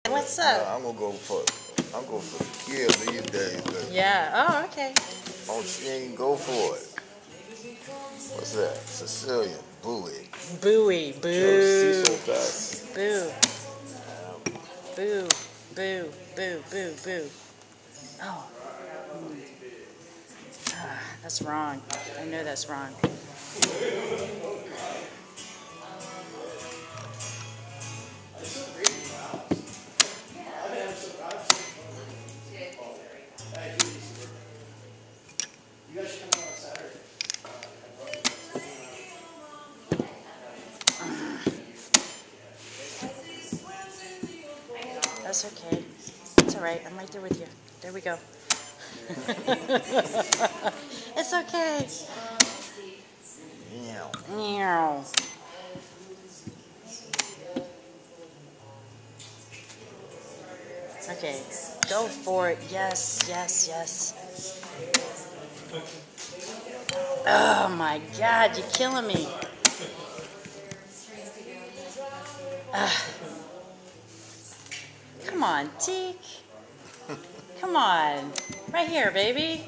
What's up? I'm gonna go for the kill these days. But Yeah. Oh, okay. oh, she ain't go for it. What's that? Sicilian. Bowie. Booey. Joe Boo. Cecil Best. Boo. Boo. Boo. Boo. Boo. Boo. Oh. Ah, that's wrong. I know that's wrong. That's okay. It's all right. I'm right there with you. There we go. It's okay. Meow. Meow. Okay. Go for it. Yes, yes, yes. Oh my God, you're killing me. Come on, Teak. Come on. Right here, baby.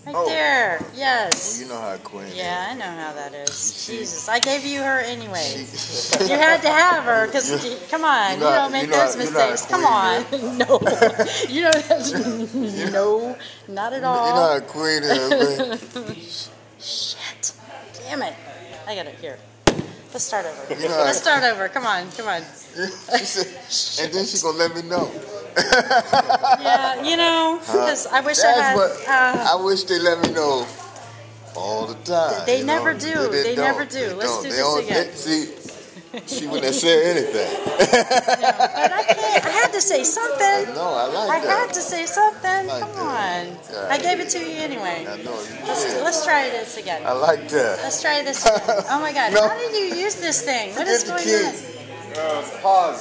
Right there. Yes. Well, you know how Queen Yeah, I know how that is. Jesus, I gave you her anyway. is. You had to have her because, come on, you don't make those mistakes. Come on. No. You know that's, no, not at all. You know how Queen is, man. Shit. Damn it. I got it here. Let's start over. You know Let's start over. Come on, come on. She said, and then she gonna let me know. Yeah, you know, because I wish I had. I wish they let me know all the time. They never do. They never do. Let's do this again. See, she wouldn't have said anything. But I can't. I had to say something. No, I like I that. had to say something. I like Come that. on. Yeah. I gave it to you anyway. I know you did. Let's try this again. I like that. Let's try this again. Oh my God. No. How did you use this thing? What is Forget the going key. on? Pause.